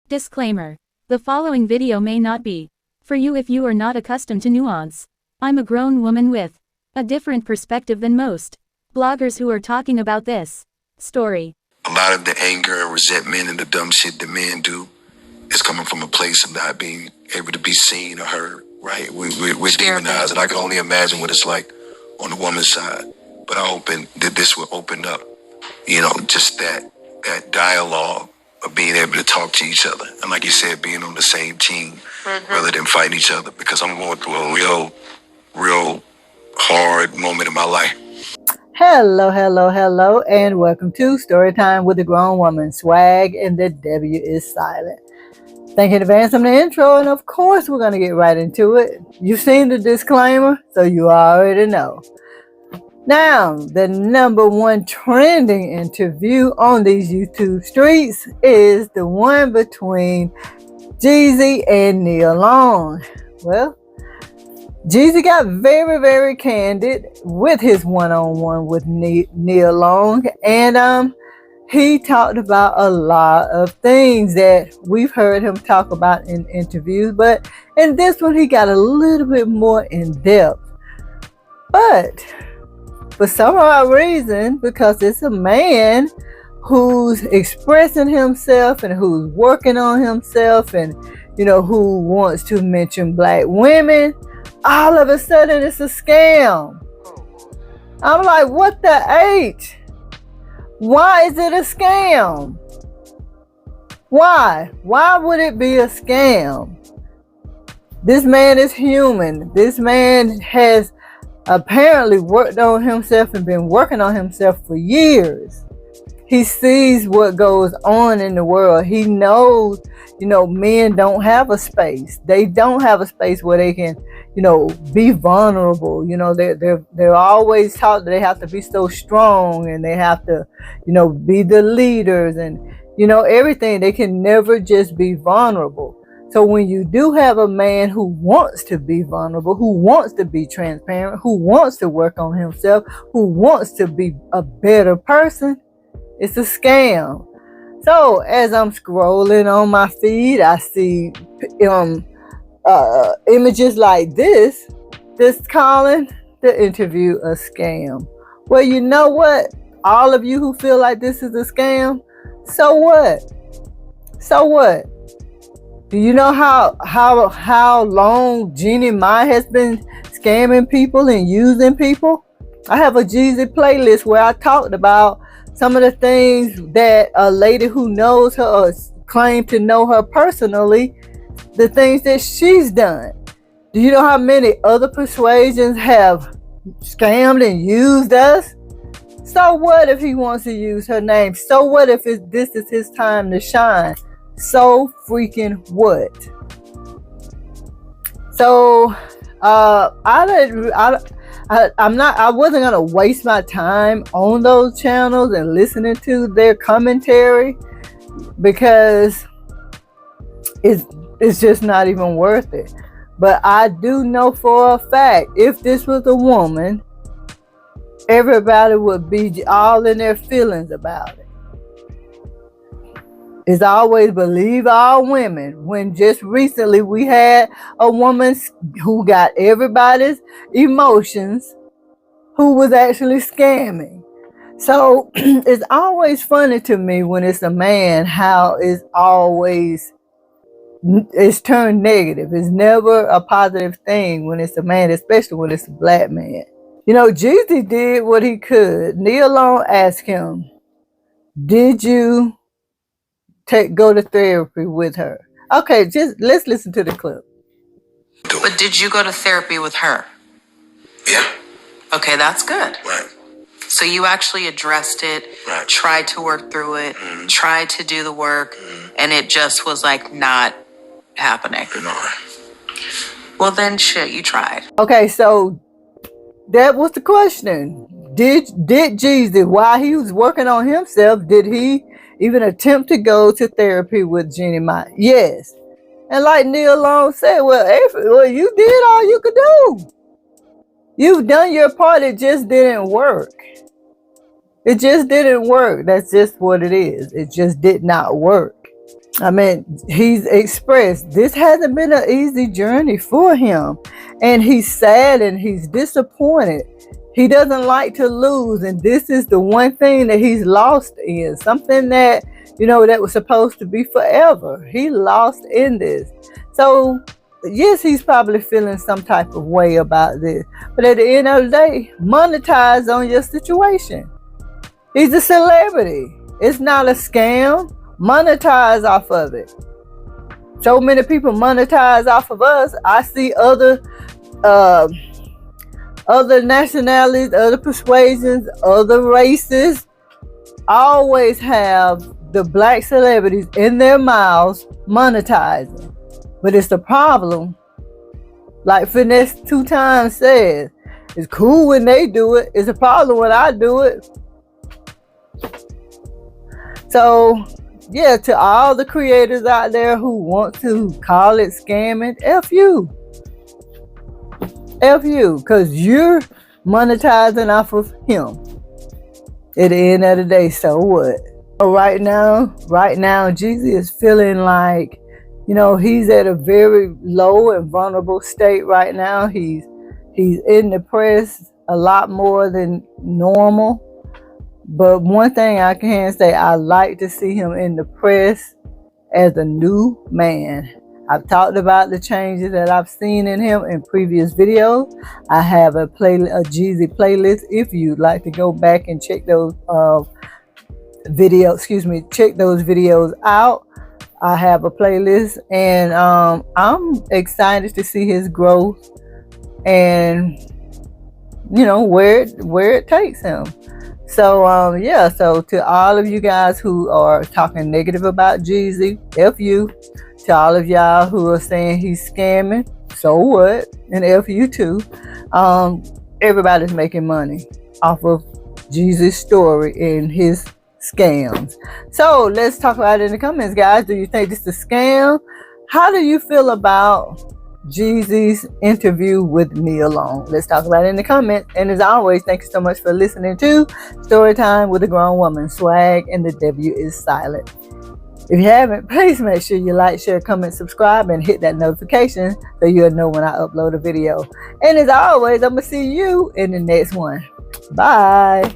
Disclaimer. The following video may not be for you if you are not accustomed to nuance. I'm a grown woman with a different perspective than most bloggers who are talking about this story. A lot of the anger and resentment and the dumb shit that men do is coming from a place of not being able to be seen or heard, right? We're demonized, and I can only imagine what it's like on the woman's side. But I'm hoping that this will open up, just that dialogue of being able to talk to each other. And like you said, being on the same team rather than fighting each other, because I'm going through a real hard moment in my life. Hello, and welcome to Storytime with a Grown Woman. Swag and the W is silent. Thank you in advance on the intro, and of course we're going to get right into it. You've seen the disclaimer, so you already know. Now, the number one trending interview on these YouTube streets is the one between Jeezy and Nia Long. Well, Jeezy got very candid with his one-on-one with Nia Long, and he talked about a lot of things that we've heard him talk about in interviews, but in this one he got a little bit more in depth. But for some odd reason, because it's a man who's expressing himself and who's working on himself and who wants to mention black women, all of a sudden it's a scam. I'm like, what the H? Why is it a scam? Why would it be a scam? This man is human. This man has apparently worked on himself and been working on himself for years. He sees what goes on in the world. He knows, men don't have a space. They don't have a space where they can, be vulnerable. They're always taught that they have to be so strong and they have to, be the leaders and, everything. They can never just be vulnerable. So when you do have a man who wants to be vulnerable, who wants to be transparent, who wants to work on himself, who wants to be a better person, it's a scam. So as I'm scrolling on my feed, I see images like this calling the interview a scam. Well, you know what? All of you who feel like this is a scam, so what? So what? Do you know how long Jeannie Mai has been scamming people and using people? I have a Jeezy playlist where I talked about some of the things that a lady who knows her or claimed to know her personally, the things that she's done. Do you know how many other persuasions have scammed and used us? So what if he wants to use her name? So what if this is his time to shine? So freaking what? So I wasn't gonna waste my time on those channels and listening to their commentary because it's just not even worth it. But I do know for a fact, if this was a woman, everybody would be all in their feelings about it. It's always believe all women, when just recently we had a woman who got everybody's emotions who was actually scamming. So it's always funny to me when it's a man how it's turned negative. It's never a positive thing when it's a man, especially when it's a black man. Jeezy did what he could. Nia Long asked him, did you go to therapy with her? Okay, just let's listen to the clip. But did you go to therapy with her? Yeah. Okay, that's good. Right. So you actually addressed it, right. Tried to work through it, tried to do the work, and it just was like not happening. Well then shit, you tried. Okay, so that was the question. Did Jeezy, while he was working on himself, did he even attempt to go to therapy with Jeannie Mai? Yes. And like Nia Long said, well, you did all you could do. You've done your part. It just didn't work. It just didn't work. That's just what it is. It just did not work. I mean, he's expressed this hasn't been an easy journey for him. And he's sad and he's disappointed. He doesn't like to lose. And this is the one thing that he's lost in. Something that, that was supposed to be forever. He lost in this. So, yes, he's probably feeling some type of way about this. But at the end of the day, monetize on your situation. He's a celebrity. It's not a scam. Monetize off of it. So many people monetize off of us. I see other nationalities, other persuasions, other races always have the black celebrities in their mouths monetizing. But it's the problem, like Finesse 2 times says, it's cool when they do it. It's a problem when I do it. So, yeah, to all the creators out there who want to call it scamming, F you. F you, because you're monetizing off of him. At the end of the day, so what? Right now, Jeezy is feeling like, he's at a very low and vulnerable state right now. He's in the press a lot more than normal. But one thing I can say, I like to see him in the press as a new man. I've talked about the changes that I've seen in him in previous videos. I have a Jeezy playlist. If you'd like to go back and check those videos out, I have a playlist, and I'm excited to see his growth and where it takes him. So so to all of you guys who are talking negative about Jeezy, F you. To all of y'all who are saying he's scamming, so what? And F you too. Everybody's making money off of Jeezy's story and his scams. So let's talk about it in the comments, guys. Do you think this is a scam? How do you feel about Jeezy's interview with Nia Long? Let's talk about it in the comments. And as always, thank you so much for listening to Storytime with a Grown Woman. Swag and the W is silent. If you haven't, please make sure you like, share, comment, subscribe, and hit that notification so you'll know when I upload a video. And as always, I'm going to see you in the next one. Bye.